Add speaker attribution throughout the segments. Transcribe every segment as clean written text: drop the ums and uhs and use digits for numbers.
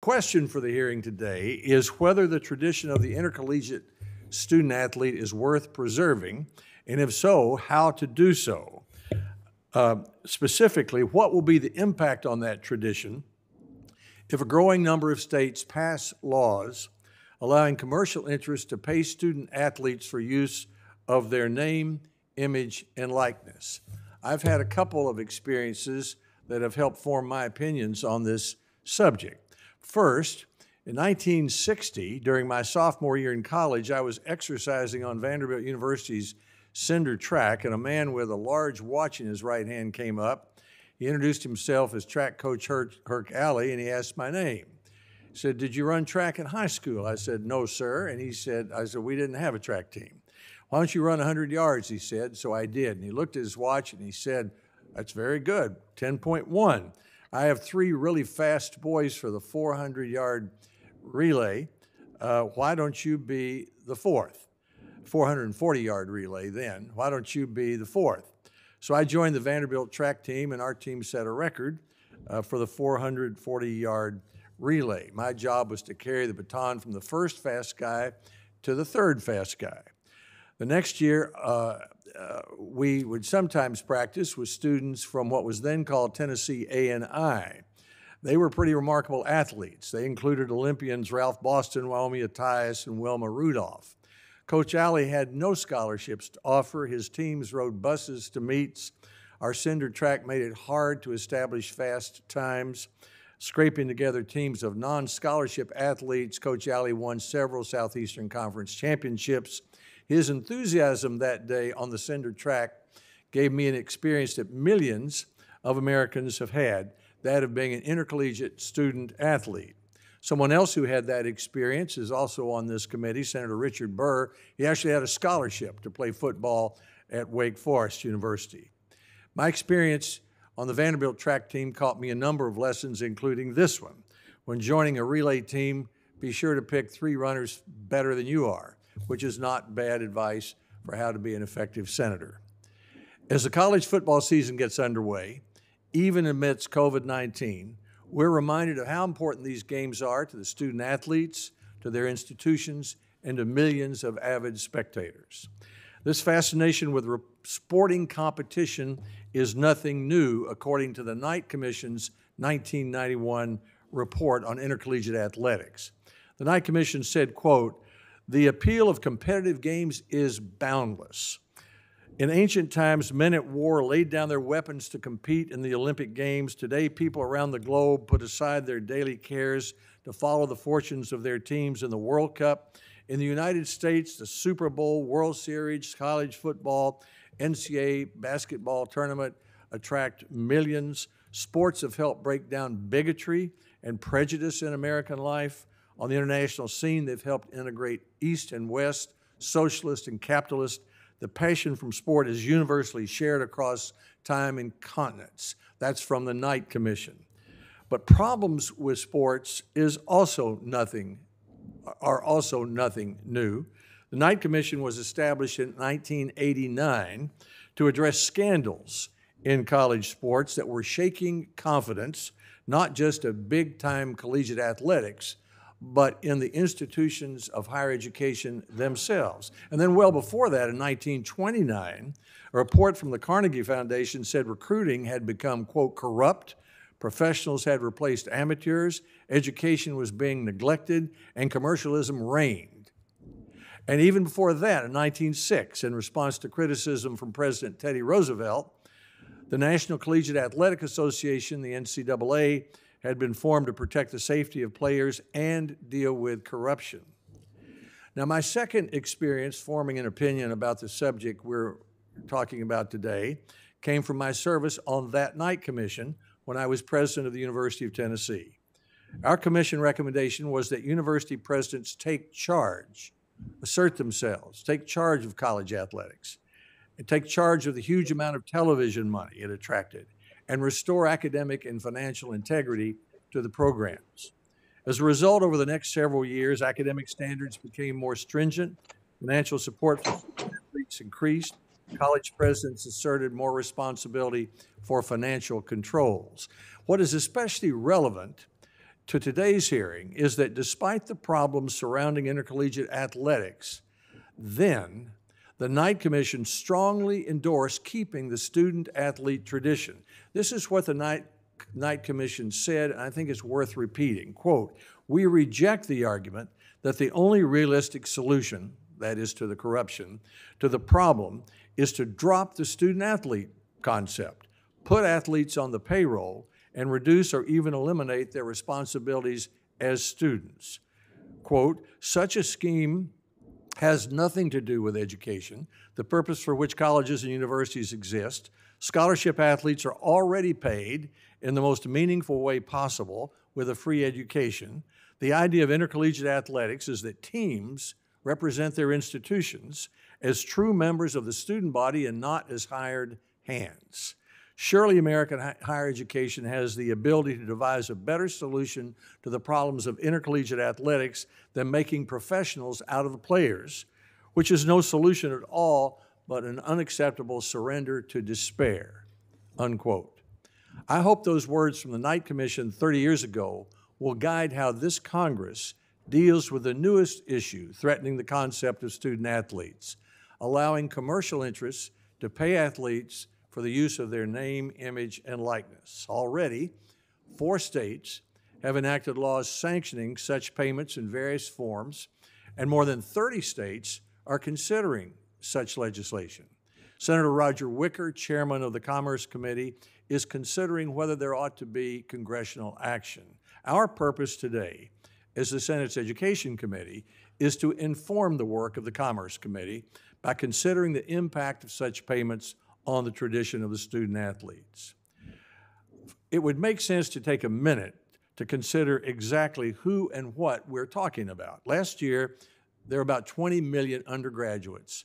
Speaker 1: question for the hearing today is whether the tradition of the intercollegiate student athlete is worth preserving, and if so, how to do so. Specifically, what will be the impact on that tradition if a growing number of states pass laws allowing commercial interests to pay student athletes for use of their name, image, and likeness? I've had a couple of experiences that have helped form my opinions on this subject. First, in 1960, during my sophomore year in college, I was exercising on Vanderbilt University's cinder track, and a man with a large watch in his right hand came up. He introduced himself as track coach Herc Alley, and he asked my name. He said, "Did you run track in high school?" I said, "No, sir." And I said, "We didn't have a track team." "Why don't you run 100 yards, he said. So I did. And he looked at his watch and he said, "That's very good, 10.1. I have 3 really fast boys for the 400-yard relay. Why don't you be the 4th? 440-yard relay then. Why don't you be the 4th? So I joined the Vanderbilt track team, and our team set a record for the 440-yard relay. My job was to carry the baton from the first fast guy to the 3rd fast guy. The next year, we would sometimes practice with students from what was then called Tennessee A&I. They were pretty remarkable athletes. They included Olympians Ralph Boston, Waomea Tyus, and Wilma Rudolph. Coach Alley had no scholarships to offer. His teams rode buses to meets. Our cinder track made it hard to establish fast times. Scraping together teams of non-scholarship athletes, Coach Alley won several Southeastern Conference championships. His enthusiasm that day on the cinder track gave me an experience that millions of Americans have had, that of being an intercollegiate student athlete. Someone else who had that experience is also on this committee, Senator Richard Burr. He actually had a scholarship to play football at Wake Forest University. My experience on the Vanderbilt track team taught me a number of lessons, including this one. When joining a relay team, be sure to pick 3 runners better than you are, which is not bad advice for how to be an effective senator. As the college football season gets underway, even amidst COVID-19, we're reminded of how important these games are to the student athletes, to their institutions, and to millions of avid spectators. This fascination with sporting competition is nothing new, according to the Knight Commission's 1991 report on intercollegiate athletics. The Knight Commission said, quote, "The appeal of competitive games is boundless. In ancient times, men at war laid down their weapons to compete in the Olympic Games. Today, people around the globe put aside their daily cares to follow the fortunes of their teams in the World Cup. In the United States, the Super Bowl, World Series, college football, NCAA basketball tournament attract millions. Sports have helped break down bigotry and prejudice in American life. On the international scene, they've helped integrate East and West, socialist and capitalist. The passion from sport is universally shared across time and continents." That's from the Knight Commission. But problems with sports are also nothing new. The Knight Commission was established in 1989 to address scandals in college sports that were shaking confidence, not just of big-time collegiate athletics, but in the institutions of higher education themselves. And then well before that, in 1929, a report from the Carnegie Foundation said recruiting had become, quote, corrupt, professionals had replaced amateurs, education was being neglected, and commercialism reigned. And even before that, in 1906, in response to criticism from President Teddy Roosevelt, the National Collegiate Athletic Association, the NCAA, had been formed to protect the safety of players and deal with corruption. Now, my second experience forming an opinion about the subject we're talking about today came from my service on that Knight Commission when I was president of the University of Tennessee. Our commission recommendation was that university presidents take charge, assert themselves, take charge of college athletics, and take charge of the huge amount of television money it attracted, and restore academic and financial integrity to the programs. As a result, over the next several years, academic standards became more stringent, financial support for athletes increased, college presidents asserted more responsibility for financial controls. What is especially relevant to today's hearing is that despite the problems surrounding intercollegiate athletics, then the Knight Commission strongly endorsed keeping the student-athlete tradition. This is what the Knight Commission said, and I think it's worth repeating. Quote, "We reject the argument that the only realistic solution, that is to the corruption, to the problem is to drop the student-athlete concept, put athletes on the payroll, and reduce or even eliminate their responsibilities as students." Quote, "Such a scheme has nothing to do with education, the purpose for which colleges and universities exist. Scholarship athletes are already paid in the most meaningful way possible with a free education. The idea of intercollegiate athletics is that teams represent their institutions as true members of the student body and not as hired hands. Surely American higher education has the ability to devise a better solution to the problems of intercollegiate athletics than making professionals out of the players, which is no solution at all, but an unacceptable surrender to despair," unquote. I hope those words from the Knight Commission 30 years ago will guide how this Congress deals with the newest issue threatening the concept of student athletes, allowing commercial interests to pay athletes for the use of their name, image, and likeness. Already, 4 states have enacted laws sanctioning such payments in various forms, and more than 30 states are considering such legislation. Senator Roger Wicker, chairman of the Commerce Committee, is considering whether there ought to be congressional action. Our purpose today, as the Senate's Education Committee, is to inform the work of the Commerce Committee by considering the impact of such payments on the tradition of the student athletes. It would make sense to take a minute to consider exactly who and what we're talking about. Last year, there were about 20 million undergraduates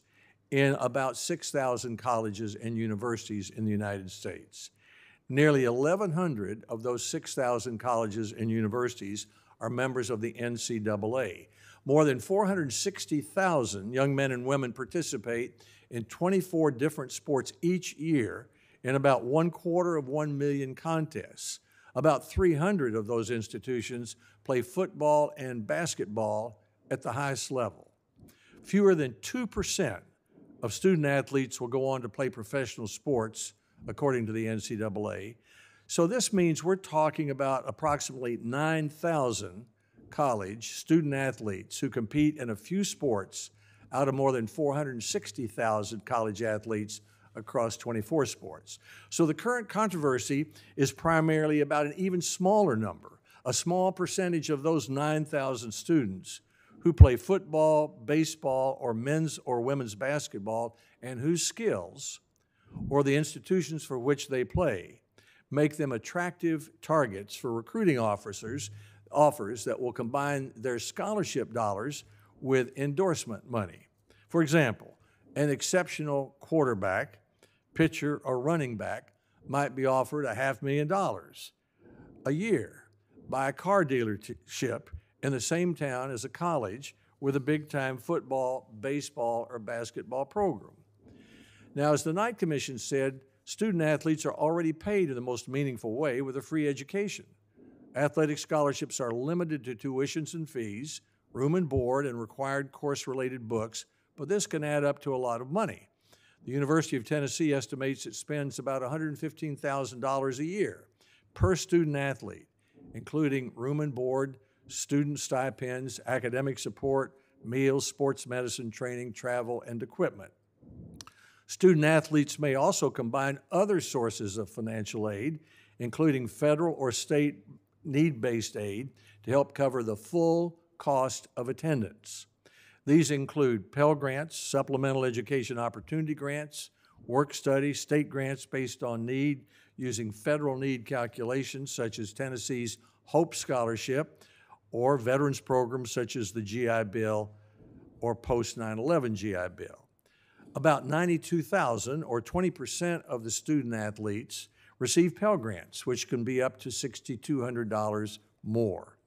Speaker 1: in about 6,000 colleges and universities in the United States. Nearly 1,100 of those 6,000 colleges and universities are members of the NCAA. More than 460,000 young men and women participate in 24 different sports each year in about 1/4 million contests. About 300 of those institutions play football and basketball at the highest level. Fewer than 2% of student athletes will go on to play professional sports, according to the NCAA. So this means we're talking about approximately 9,000 college student athletes who compete in a few sports out of more than 460,000 college athletes across 24 sports. So the current controversy is primarily about an even smaller number, a small percentage of those 9,000 students who play football, baseball, or men's or women's basketball, and whose skills, or the institutions for which they play, make them attractive targets for recruiting offers that will combine their scholarship dollars with endorsement money. For example, an exceptional quarterback, pitcher, or running back might be offered $500,000 a year by a car dealership in the same town as a college with a big-time football, baseball, or basketball program. Now, as the Knight Commission said, student athletes are already paid in the most meaningful way with a free education. Athletic scholarships are limited to tuitions and fees, room and board, and required course-related books, but this can add up to a lot of money. The University of Tennessee estimates it spends about $115,000 a year per student athlete, including room and board, student stipends, academic support, meals, sports medicine, training, travel, and equipment. Student athletes may also combine other sources of financial aid, including federal or state need-based aid, to help cover the full cost of attendance. These include Pell Grants, Supplemental Education Opportunity Grants, work study, state grants based on need using federal need calculations such as Tennessee's Hope Scholarship, or veterans programs such as the GI Bill or post-9/11 GI Bill. About 92,000, or 20% of the student athletes, receive Pell Grants, which can be up to $6,200 more.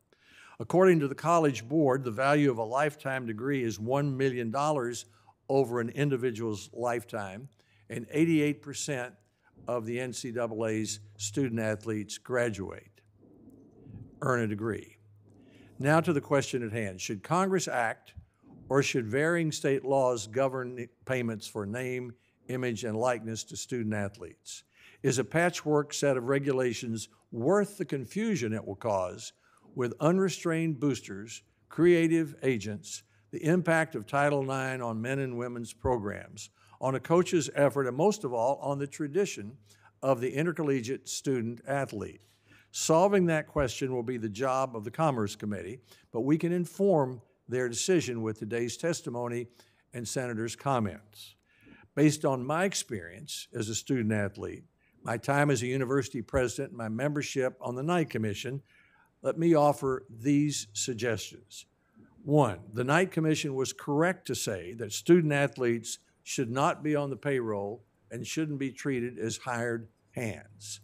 Speaker 1: According to the College Board, the value of a lifetime degree is $1 million over an individual's lifetime, and 88% of the NCAA's student athletes graduate. earn a degree. Now to the question at hand. Should Congress act, or should varying state laws govern payments for name, image, and likeness to student athletes? Is a patchwork set of regulations worth the confusion it will cause with unrestrained boosters, creative agents, the impact of Title IX on men and women's programs, on a coach's effort, and most of all, on the tradition of the intercollegiate student athlete? Solving that question will be the job of the Commerce Committee, but we can inform their decision with today's testimony and senators' comments. Based on my experience as a student athlete, my time as a university president, and my membership on the Knight Commission, let me offer these suggestions. One, the Knight Commission was correct to say that student athletes should not be on the payroll and shouldn't be treated as hired hands.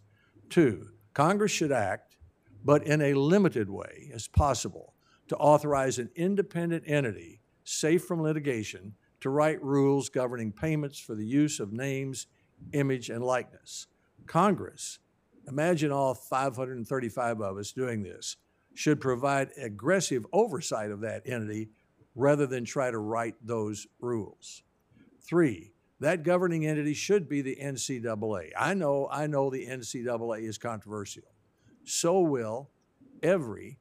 Speaker 1: Two, Congress should act, but in a limited way as possible, to authorize an independent entity safe from litigation to write rules governing payments for the use of names, image, and likeness. Congress, imagine all 535 of us doing this, should provide aggressive oversight of that entity rather than try to write those rules. Three, that governing entity should be the NCAA. I know the NCAA is controversial. So will every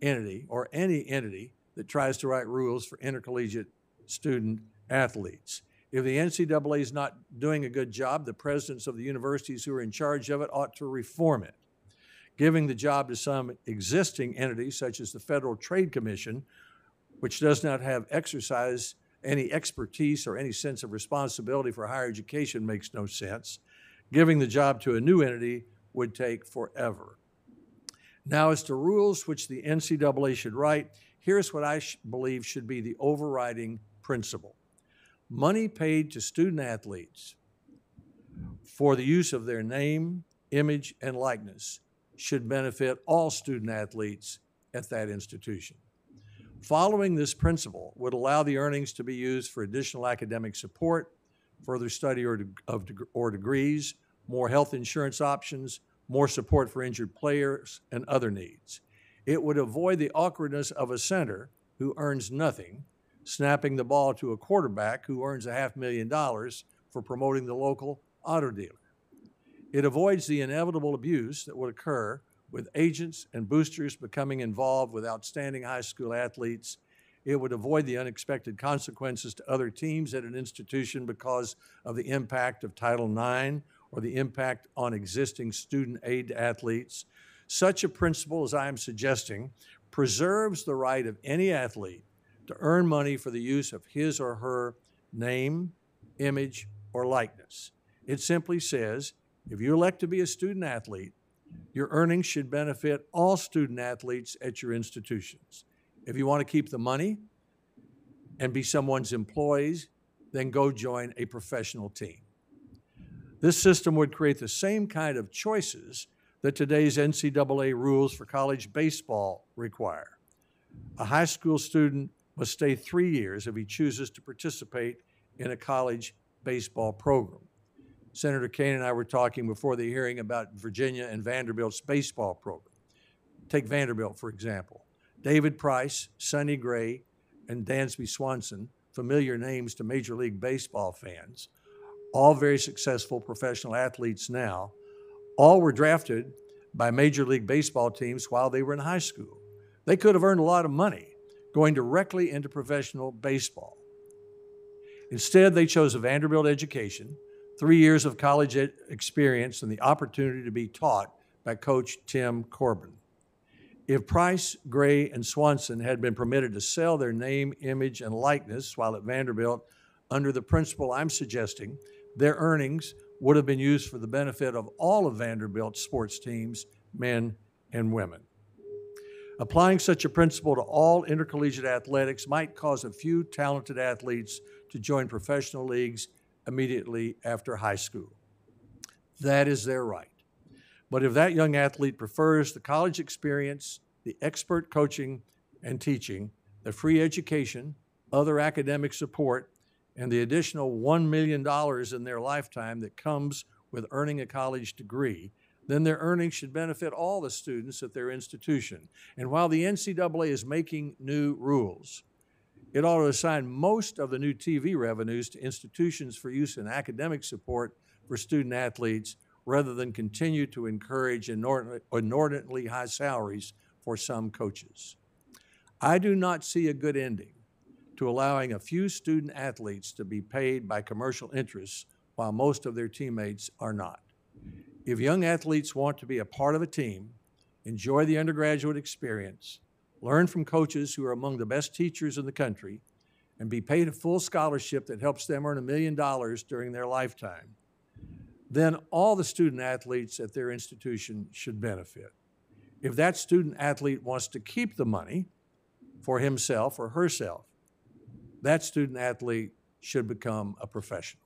Speaker 1: entity or any entity that tries to write rules for intercollegiate student athletes. If the NCAA is not doing a good job, the presidents of the universities who are in charge of it ought to reform it. Giving the job to some existing entities, such as the Federal Trade Commission, which does not have exercise any expertise or any sense of responsibility for higher education, makes no sense. Giving the job to a new entity would take forever. Now, as to rules which the NCAA should write, here's what I believe should be the overriding principle. Money paid to student athletes for the use of their name, image, and likeness should benefit all student athletes at that institution. Following this principle would allow the earnings to be used for additional academic support, further study or degrees, more health insurance options, more support for injured players, and other needs. It would avoid the awkwardness of a center who earns nothing snapping the ball to a quarterback who earns $500,000 for promoting the local auto dealer. It avoids the inevitable abuse that would occur with agents and boosters becoming involved with outstanding high school athletes. It would avoid the unexpected consequences to other teams at an institution because of the impact of Title IX or the impact on existing student aid athletes. Such a principle, as I am suggesting, preserves the right of any athlete to earn money for the use of his or her name, image, or likeness. It simply says, if you elect to be a student athlete, your earnings should benefit all student athletes at your institutions. If you want to keep the money and be someone's employees, then go join a professional team. This system would create the same kind of choices that today's NCAA rules for college baseball require. A high school student must stay 3 years if he chooses to participate in a college baseball program. Senator Kane and I were talking before the hearing about Virginia and Vanderbilt's baseball program. Take Vanderbilt, for example. David Price, Sonny Gray, and Dansby Swanson, familiar names to Major League Baseball fans, all very successful professional athletes now, all were drafted by Major League Baseball teams while they were in high school. They could have earned a lot of money going directly into professional baseball. Instead, they chose a Vanderbilt education, 3 years of college experience, and the opportunity to be taught by Coach Tim Corbin. If Price, Gray, and Swanson had been permitted to sell their name, image, and likeness while at Vanderbilt under the principle I'm suggesting, their earnings would have been used for the benefit of all of Vanderbilt's sports teams, men and women. Applying such a principle to all intercollegiate athletics might cause a few talented athletes to join professional leagues immediately after high school. That is their right. But if that young athlete prefers the college experience, the expert coaching and teaching, the free education, other academic support, and the additional $1 million in their lifetime that comes with earning a college degree, then their earnings should benefit all the students at their institution. And while the NCAA is making new rules, it ought to assign most of the new TV revenues to institutions for use in academic support for student athletes rather than continue to encourage inordinately high salaries for some coaches. I do not see a good ending to allowing a few student athletes to be paid by commercial interests while most of their teammates are not. If young athletes want to be a part of a team, enjoy the undergraduate experience, learn from coaches who are among the best teachers in the country, and be paid a full scholarship that helps them earn $1 million during their lifetime, then all the student athletes at their institution should benefit. If that student athlete wants to keep the money for himself or herself, that student athlete should become a professional.